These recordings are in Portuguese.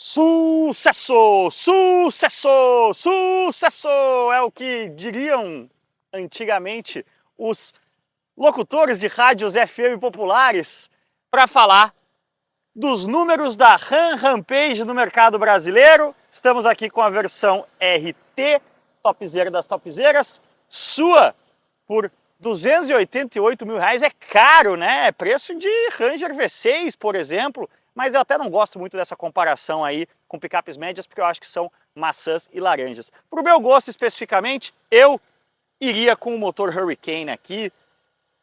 Sucesso! Sucesso! Sucesso! É o que diriam antigamente os locutores de rádios FM populares para falar dos números da Rampage no mercado brasileiro. Estamos aqui com a versão RT, topzera das topzeras, sua por R$288 mil. É caro, né? É preço de Ranger V6, por exemplo. Mas eu até não gosto muito dessa comparação aí com picapes médias, porque eu acho que são maçãs e laranjas. Para o meu gosto especificamente, eu iria com o motor Hurricane aqui,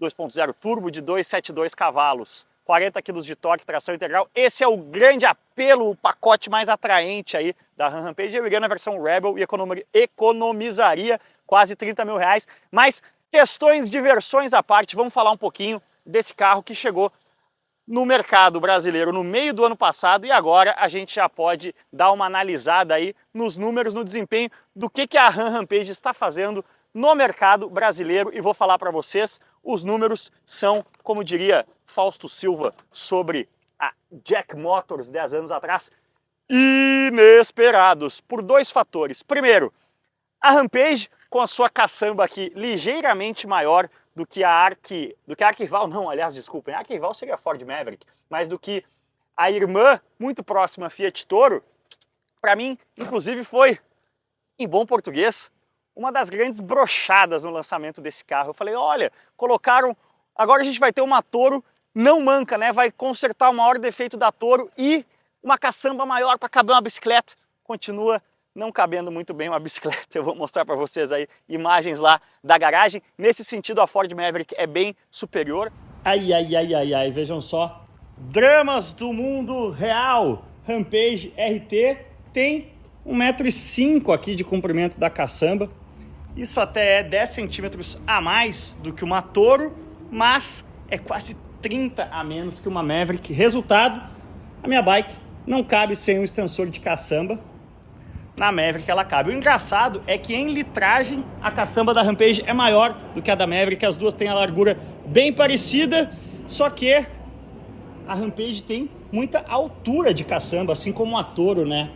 2.0 turbo de 272 cavalos, 40 kg de torque, tração integral. Esse é o grande apelo, o pacote mais atraente aí da Rampage. Eu iria na versão Rebel e economizaria quase R$30 mil. Mas questões de versões à parte, vamos falar um pouquinho desse carro que chegou no mercado brasileiro no meio do ano passado e agora a gente já pode dar uma analisada aí nos números, no desempenho do que a Rampage está fazendo no mercado brasileiro e vou falar para vocês, os números são, como diria Fausto Silva sobre a Jack Motors 10 anos atrás, inesperados por dois fatores. Primeiro, a Rampage com a sua caçamba aqui ligeiramente maior do que a Arquival, não, aliás, desculpem, a Arquival seria a Ford Maverick, mas do que a irmã muito próxima Fiat Toro, para mim, inclusive, foi, em bom português, uma das grandes brochadas no lançamento desse carro. Eu falei, olha, colocaram, agora a gente vai ter uma Toro não manca, né? Vai consertar o maior defeito da Toro e uma caçamba maior para caber uma bicicleta. Continua não cabendo muito bem uma bicicleta. Eu vou mostrar para vocês aí imagens lá da garagem. Nesse sentido, a Ford Maverick é bem superior. Ai, vejam só. Dramas do mundo real. Rampage RT tem 1,5 m aqui de comprimento da caçamba. Isso até é 10 centímetros a mais do que uma Toro, mas é quase 30 a menos que uma Maverick. Resultado, a minha bike não cabe sem um extensor de caçamba. Na Maverick ela cabe. O engraçado é que em litragem a caçamba da Rampage é maior do que a da Maverick, as duas têm a largura bem parecida, só que a Rampage tem muita altura de caçamba, assim como a Toro, né?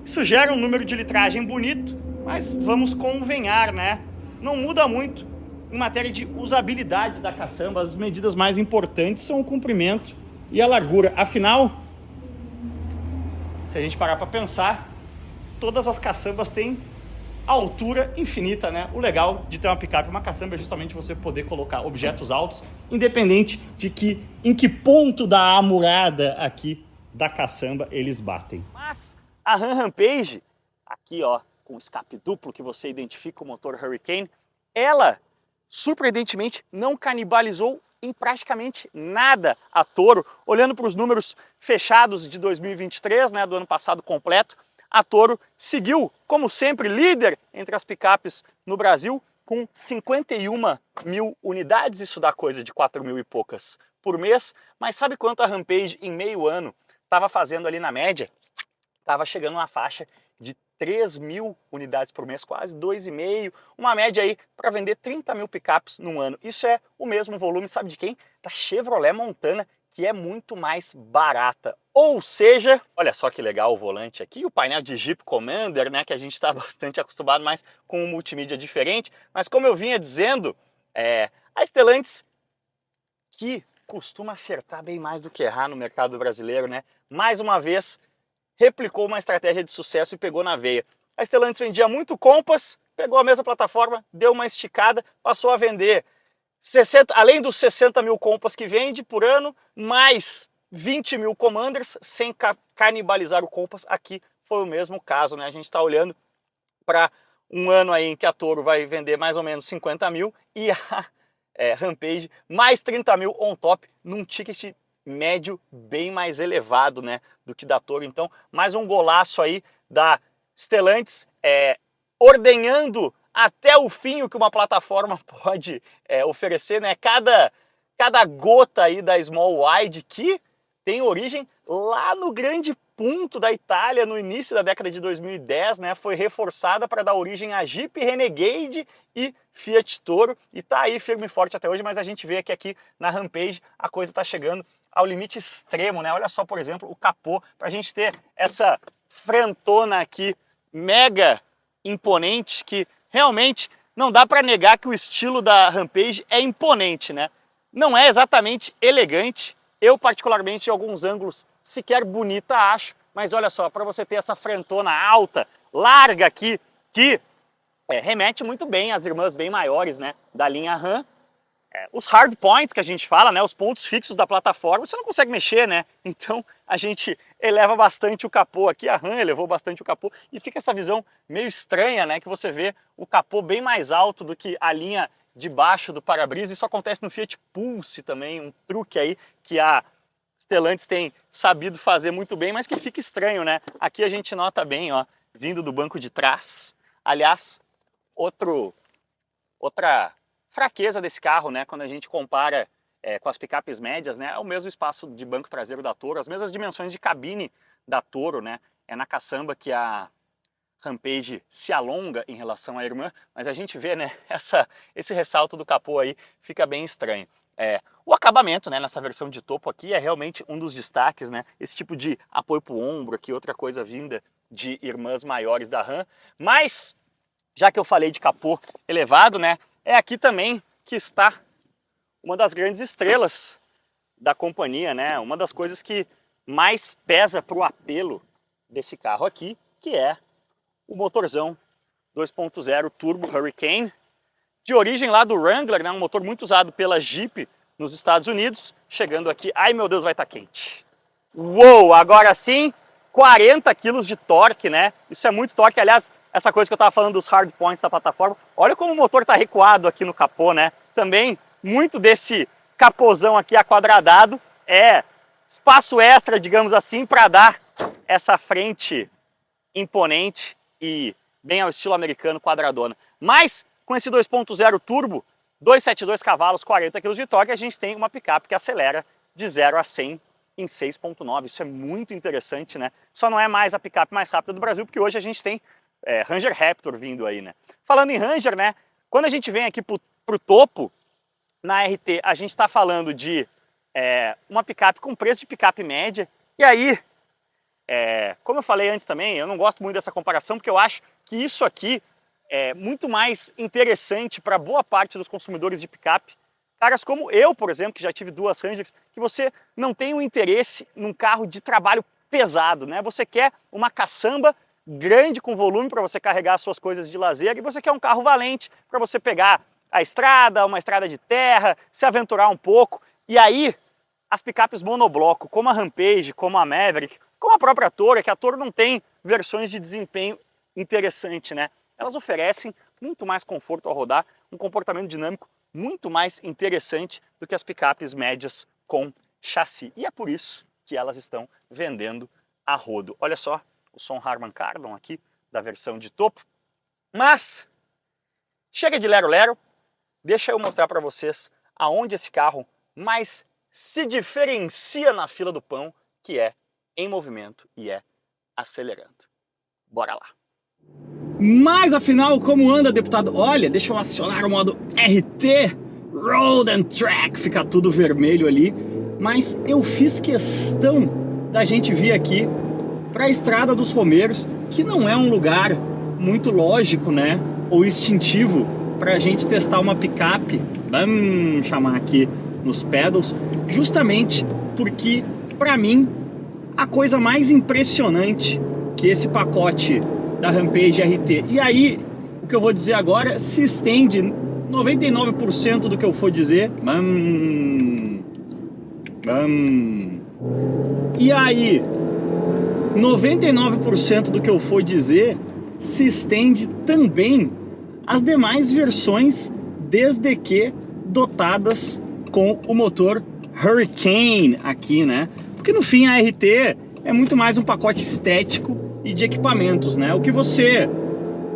Isso gera um número de litragem bonito, mas vamos convenhar, né? Não muda muito em matéria de usabilidade da caçamba. As medidas mais importantes são o comprimento e a largura. Afinal, se a gente parar para pensar, todas as caçambas têm altura infinita, né? O legal de ter uma picape, uma caçamba, é justamente você poder colocar objetos altos, independente de em que ponto da amurada aqui da caçamba eles batem. Mas a Rampage, aqui ó, com escape duplo que você identifica o motor Hurricane, ela surpreendentemente não canibalizou em praticamente nada a Toro. Olhando para os números fechados de 2023, né, do ano passado completo, a Toro seguiu, como sempre, líder entre as picapes no Brasil, com 51 mil unidades, isso dá coisa de 4 mil e poucas por mês. Mas sabe quanto a Rampage em meio ano estava fazendo ali na média? Estava chegando uma faixa de 3 mil unidades por mês, quase 2,5, uma média aí para vender 30 mil picapes num ano. Isso é o mesmo volume, sabe de quem? Da Chevrolet Montana, que é muito mais barata. Ou seja, olha só que legal o volante aqui, o painel de Jeep Commander, né, que a gente está bastante acostumado, mas com um multimídia diferente. Mas como eu vinha dizendo, a Stellantis, que costuma acertar bem mais do que errar no mercado brasileiro, né, mais uma vez replicou uma estratégia de sucesso e pegou na veia. A Stellantis vendia muito Compass, pegou a mesma plataforma, deu uma esticada, passou a vender 60, além dos 60 mil Compass que vende por ano, mais 20 mil Commanders, sem canibalizar o Compass. Aqui foi o mesmo caso, né? A gente está olhando para um ano aí em que a Toro vai vender mais ou menos 50 mil e a Rampage mais 30 mil on top, num ticket médio bem mais elevado, né, do que da Toro. Então, mais um golaço aí da Stellantis, ordenhando até o fim o que uma plataforma pode oferecer, né? Cada gota aí da Small Wide, que tem origem lá no grande ponto da Itália, no início da década de 2010, né? Foi reforçada para dar origem a Jeep Renegade e Fiat Toro, e tá aí firme e forte até hoje. Mas a gente vê que aqui na Rampage a coisa está chegando ao limite extremo, né? Olha só, por exemplo, o capô, para a gente ter essa frentona aqui mega imponente, que realmente não dá para negar que o estilo da Rampage é imponente, né? Não é exatamente elegante, eu particularmente em alguns ângulos sequer bonita acho, mas olha só, para você ter essa frentona alta, larga aqui, que remete muito bem às irmãs bem maiores, né, da linha Ram. Os hard points que a gente fala, né, os pontos fixos da plataforma, você não consegue mexer, né? Então a gente eleva bastante o capô aqui, a Ram elevou bastante o capô e fica essa visão meio estranha, né, que você vê o capô bem mais alto do que a linha de baixo do para-brisa. Isso acontece no Fiat Pulse também, um truque aí que a Stellantis tem sabido fazer muito bem, mas que fica estranho, né? Aqui a gente nota bem, ó, vindo do banco de trás. Aliás, outra fraqueza desse carro, né, quando a gente compara com as picapes médias, né, é o mesmo espaço de banco traseiro da Toro, as mesmas dimensões de cabine da Toro, né, é na caçamba que a Rampage se alonga em relação à irmã, mas a gente vê, né, esse ressalto do capô aí fica bem estranho. O acabamento, né, nessa versão de topo aqui é realmente um dos destaques, né, esse tipo de apoio para o ombro aqui, outra coisa vinda de irmãs maiores da Ram, mas já que eu falei de capô elevado, né, é aqui também que está uma das grandes estrelas da companhia, né? Uma das coisas que mais pesa para o apelo desse carro aqui, que é o motorzão 2.0 Turbo Hurricane, de origem lá do Wrangler, né? Um motor muito usado pela Jeep nos Estados Unidos, chegando aqui, ai meu Deus, vai estar quente. Uou, agora sim, 40 kg de torque, né? Isso é muito torque, aliás, essa coisa que eu estava falando dos hard points da plataforma, olha como o motor está recuado aqui no capô, né? Também muito desse capozão aqui aquadradado é espaço extra, digamos assim, para dar essa frente imponente e bem ao estilo americano quadradona. Mas com esse 2.0 turbo, 272 cavalos, 40 kg de torque, a gente tem uma picape que acelera de 0 a 100 em 6.9. Isso é muito interessante, né? Só não é mais a picape mais rápida do Brasil, porque hoje a gente tem Ranger Raptor vindo aí, né? Falando em Ranger, né? Quando a gente vem aqui pro topo, na RT, a gente está falando de uma picape com preço de picape média. E aí, como eu falei antes também, eu não gosto muito dessa comparação, porque eu acho que isso aqui é muito mais interessante para boa parte dos consumidores de picape. Caras como eu, por exemplo, que já tive duas Rangers, que você não tem um interesse num carro de trabalho pesado, né? Você quer uma caçamba grande com volume para você carregar suas coisas de lazer, e você quer um carro valente para você pegar a estrada, uma estrada de terra, se aventurar um pouco. E aí, as picapes monobloco, como a Rampage, como a Maverick, como a própria Toro, que a Toro não tem versões de desempenho interessante, né? Elas oferecem muito mais conforto ao rodar, um comportamento dinâmico muito mais interessante do que as picapes médias com chassi. E é por isso que elas estão vendendo a rodo. Olha só o som Harman Kardon aqui da versão de topo. Mas chega de lero-lero, deixa eu mostrar para vocês aonde esse carro mais se diferencia na fila do pão, que é em movimento e é acelerando. Bora lá! Mas afinal, como anda, deputado? Olha, deixa eu acionar o modo RT, Road and Track, fica tudo vermelho ali. Mas eu fiz questão da gente vir aqui para a Estrada dos Romeiros, que não é um lugar muito lógico, né, ou instintivo para a gente testar uma picape. Vamos chamar aqui nos pedals, justamente porque, para mim, a coisa mais impressionante que esse pacote da Rampage RT, e aí o que eu vou dizer agora se estende 99% do que eu for dizer. E aí 99% do que eu for dizer se estende também às demais versões, desde que dotadas com o motor Hurricane aqui, né? Porque no fim a RT é muito mais um pacote estético e de equipamentos, né? O que você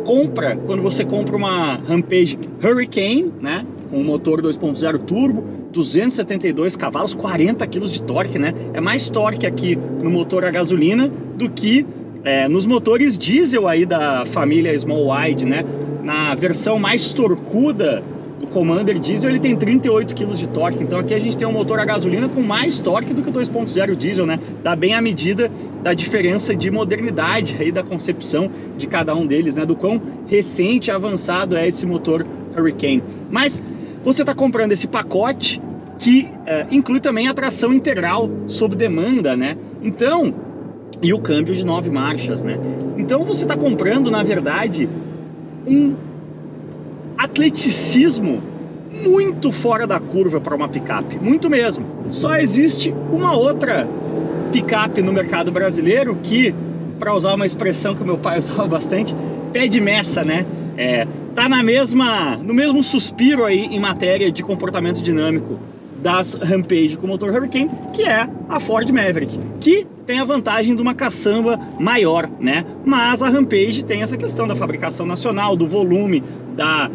compra quando você compra uma Rampage Hurricane, né? Com um motor 2.0 turbo, 272 cavalos, 40 kg de torque, né? É mais torque aqui no motor a gasolina do que nos motores diesel aí da família Small Wide, né? Na versão mais torcuda do Commander diesel, ele tem 38 kg de torque, então aqui a gente tem um motor a gasolina com mais torque do que o 2.0 diesel, né? Dá bem a medida da diferença de modernidade aí da concepção de cada um deles, né? Do quão recente e avançado é esse motor Hurricane. Mas você está comprando esse pacote que inclui também a tração integral sob demanda, né? Então, e o câmbio de 9 marchas, né? Então você está comprando, na verdade, um atleticismo muito fora da curva para uma picape, muito mesmo. Só existe uma outra picape no mercado brasileiro que, para usar uma expressão que o meu pai usava bastante, pé de meça, né? Tá no mesmo suspiro aí em matéria de comportamento dinâmico das Rampage com motor Hurricane, que é a Ford Maverick, que tem a vantagem de uma caçamba maior, né? Mas a Rampage tem essa questão da fabricação nacional, do volume, da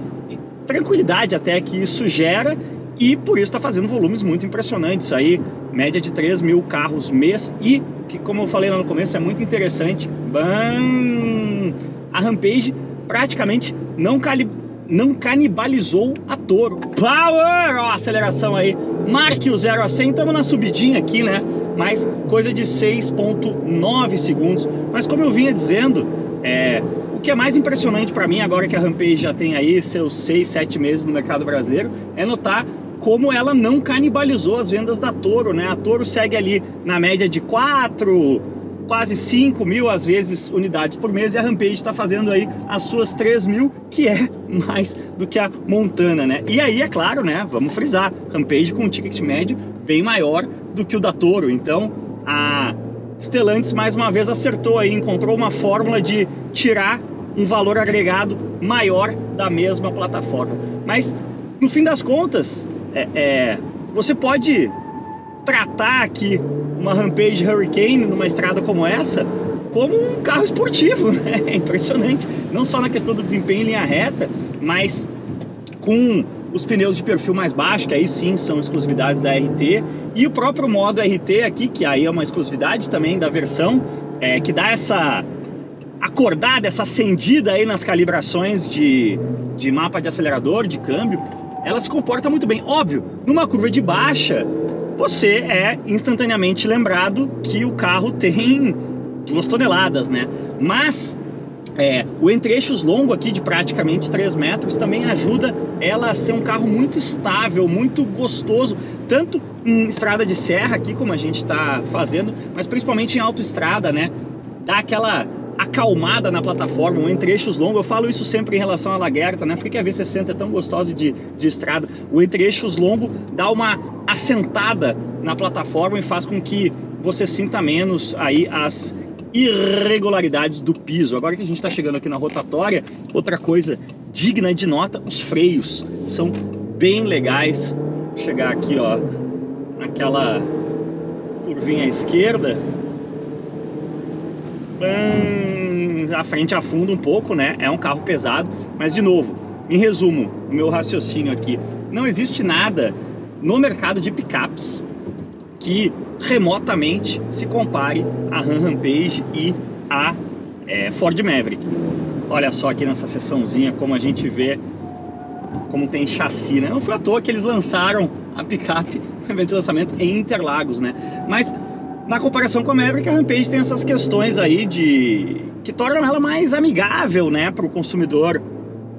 tranquilidade até que isso gera, e por isso está fazendo volumes muito impressionantes aí, média de 3 mil carros mês, e que, como eu falei lá no começo, é muito interessante, a Rampage praticamente não canibalizou a Toro. Power! Ó, aceleração aí, marque o 0 a 100, estamos na subidinha aqui, né? Mas coisa de 6.9 segundos. Mas como eu vinha dizendo, o que é mais impressionante para mim, agora que a Rampage já tem aí seus 6, 7 meses no mercado brasileiro, é notar como ela não canibalizou as vendas da Toro, né? A Toro segue ali na média de 4, quase 5 mil, às vezes, unidades por mês, e a Rampage está fazendo aí as suas 3 mil, que é mais do que a Montana, né? E aí, é claro, né? Vamos frisar, Rampage com um ticket médio bem maior do que o da Toro. Então, a Stellantis, mais uma vez, acertou aí, encontrou uma fórmula de tirar um valor agregado maior da mesma plataforma. Mas, no fim das contas, você pode tratar aqui uma Rampage Hurricane numa estrada como essa como um carro esportivo, né? É impressionante, não só na questão do desempenho em linha reta, mas com os pneus de perfil mais baixo, que aí sim são exclusividades da RT, e o próprio modo RT aqui, que aí é uma exclusividade também da versão, que dá essa acordada, essa acendida aí nas calibrações de mapa de acelerador, de câmbio. Ela se comporta muito bem. Óbvio, numa curva de baixa, você é instantaneamente lembrado que o carro tem 2 toneladas, né? Mas o entre-eixos longo aqui de praticamente 3 metros também ajuda ela a ser um carro muito estável, muito gostoso, tanto em estrada de serra aqui, como a gente está fazendo, mas principalmente em autoestrada, né? Dá aquela acalmada na plataforma, um entre-eixos longo. Eu falo isso sempre em relação à Lagerta, né? Por que a V60 é tão gostosa de estrada? O entre-eixos longo dá uma assentada na plataforma e faz com que você sinta menos aí as irregularidades do piso. Agora que a gente está chegando aqui na rotatória, outra coisa digna de nota, os freios são bem legais. Vou chegar aqui, ó, naquela curvinha à esquerda, a frente afunda um pouco, né? É um carro pesado, mas de novo, em resumo, o meu raciocínio aqui, não existe nada no mercado de picapes que remotamente se compare a Ram Rampage e a Ford Maverick. Olha só aqui nessa seçãozinha como a gente vê como tem chassi, né? Não foi à toa que eles lançaram a picape no evento de lançamento em Interlagos, né? Mas na comparação com a Maverick, a Rampage tem essas questões aí que tornam ela mais amigável, né, para o consumidor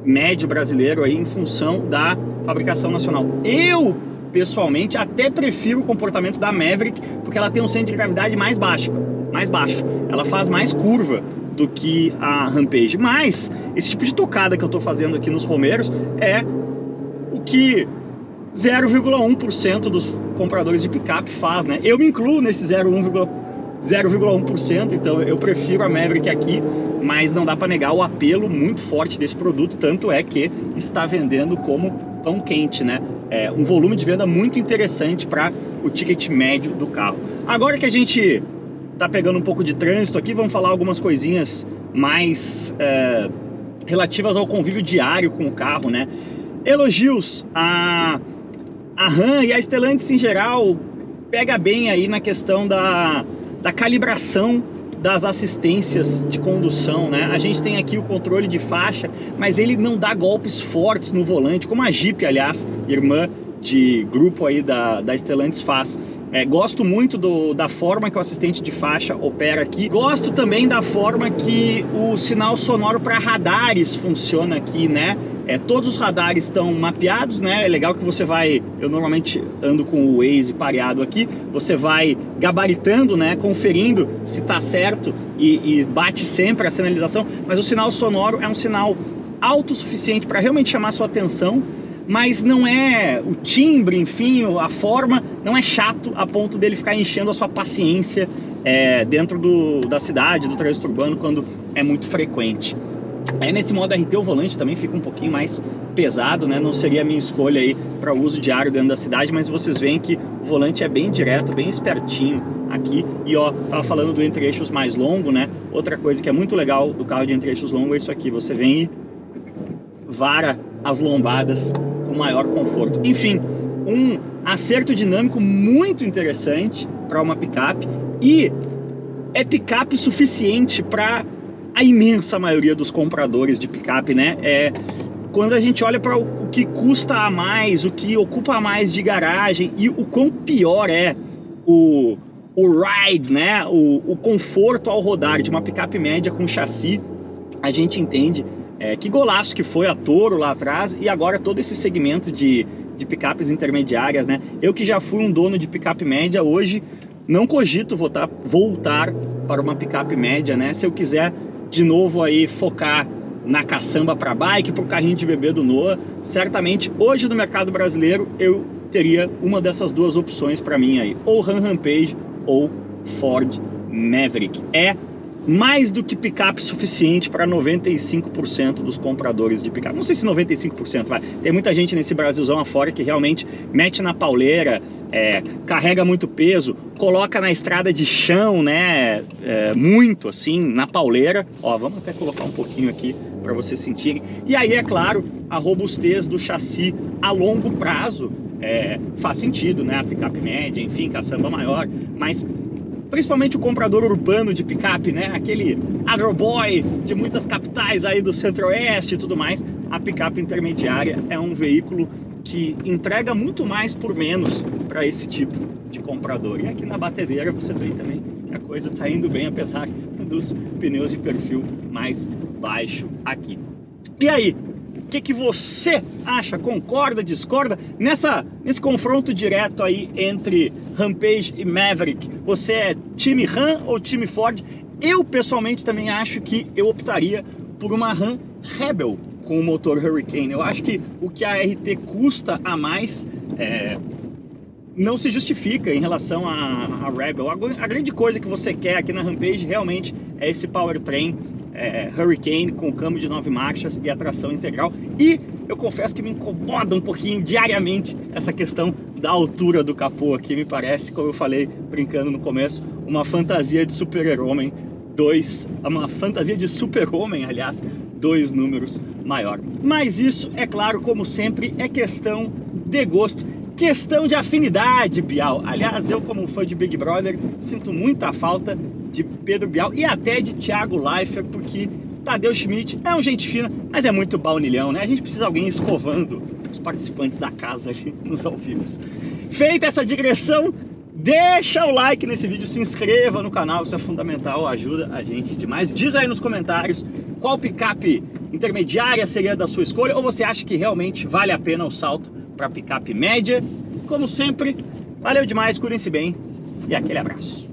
médio brasileiro aí, em função da fabricação nacional. Eu, pessoalmente, até prefiro o comportamento da Maverick, porque ela tem um centro de gravidade mais baixo. Ela faz mais curva do que a Rampage. Mas esse tipo de tocada que eu estou fazendo aqui nos Romeiros é o que 0,1% dos compradores de picape faz, né? Eu me incluo nesse 0,1%, então eu prefiro a Maverick aqui, mas não dá para negar o apelo muito forte desse produto, tanto é que está vendendo como pão quente, né? É um volume de venda muito interessante para o ticket médio do carro. Agora que a gente tá pegando um pouco de trânsito aqui, vamos falar algumas coisinhas mais relativas ao convívio diário com o carro, né? Elogios a Ram e a Stellantis em geral pega bem aí na questão da calibração das assistências de condução, né? A gente tem aqui o controle de faixa, mas ele não dá golpes fortes no volante, como a Jeep, aliás, irmã de grupo aí da Stellantis faz. Gosto muito da forma que o assistente de faixa opera aqui. Gosto também da forma que o sinal sonoro para radares funciona aqui, né? Todos os radares estão mapeados, né? É legal que você vai... Eu normalmente ando com o Waze pareado aqui. Você vai gabaritando, né? Conferindo se tá certo e bate sempre a sinalização. Mas o sinal sonoro é um sinal alto o suficiente para realmente chamar sua atenção. Mas não é o timbre, enfim, a forma, não é chato a ponto dele ficar enchendo a sua paciência dentro da cidade, do trânsito urbano, quando é muito frequente. Nesse modo RT o volante também fica um pouquinho mais pesado, né? Não seria a minha escolha aí para uso diário dentro da cidade, mas vocês veem que o volante é bem direto, bem espertinho aqui. E ó, tava falando do entre-eixos mais longo, né? Outra coisa que é muito legal do carro de entre-eixos longo é isso aqui, você vem e vara as lombadas com maior conforto. Enfim, um acerto dinâmico muito interessante para uma picape, e é picape suficiente para a imensa maioria dos compradores de picape, né? Quando a gente olha para o que custa a mais, o que ocupa a mais de garagem e o quão pior é o ride, né? O conforto ao rodar de uma picape média com chassi, a gente entende que golaço que foi a Toro lá atrás, e agora todo esse segmento de picapes intermediárias, né? Eu que já fui um dono de picape média, hoje não cogito voltar para uma picape média, né? Se eu quiser de novo aí focar na caçamba para bike, para o carrinho de bebê do Noah, certamente hoje no mercado brasileiro eu teria uma dessas duas opções para mim aí, ou Ram Rampage ou Ford Maverick. Mais do que picape suficiente para 95% dos compradores de picape. Não sei se 95%, vai. Tem muita gente nesse Brasilzão afora que realmente mete na pauleira, carrega muito peso, coloca na estrada de chão, né? Muito assim, na pauleira. Ó, vamos até colocar um pouquinho aqui para vocês sentirem. E aí, é claro, a robustez do chassi a longo prazo faz sentido, né? A picape média, enfim, caçamba maior, mas principalmente o comprador urbano de picape, né? Aquele agroboy de muitas capitais aí do centro-oeste e tudo mais, a picape intermediária é um veículo que entrega muito mais por menos para esse tipo de comprador. E aqui na batedeira você vê também que a coisa está indo bem, apesar dos pneus de perfil mais baixo aqui. E aí? O que você acha? Concorda, discorda? Nesse confronto direto aí entre Rampage e Maverick, você é time Ram ou time Ford? Eu pessoalmente também acho que eu optaria por uma Ram Rebel com o motor Hurricane. Eu acho que o que a RT custa a mais não se justifica em relação à Rebel. A grande coisa que você quer aqui na Rampage realmente é esse powertrain Hurricane com câmbio de 9 marchas e a tração integral. E eu confesso que me incomoda um pouquinho diariamente essa questão da altura do capô aqui. Me parece, como eu falei brincando no começo, uma fantasia de super-homem, uma fantasia de super-homem, aliás, 2 números maior. Mas isso, é claro, como sempre, é questão de gosto, questão de afinidade, Bial. Aliás, eu como fã de Big Brother sinto muita falta de Pedro Bial e até de Thiago Leifert, porque Tadeu Schmidt é um gente fina, mas é muito baunilhão, né? A gente precisa de alguém escovando os participantes da casa ali nos ao vivos. Feita essa digressão, deixa o like nesse vídeo, se inscreva no canal, isso é fundamental, ajuda a gente demais. Diz aí nos comentários qual picape intermediária seria da sua escolha, ou você acha que realmente vale a pena o salto para picape média. Como sempre, valeu demais, cuidem-se bem e aquele abraço.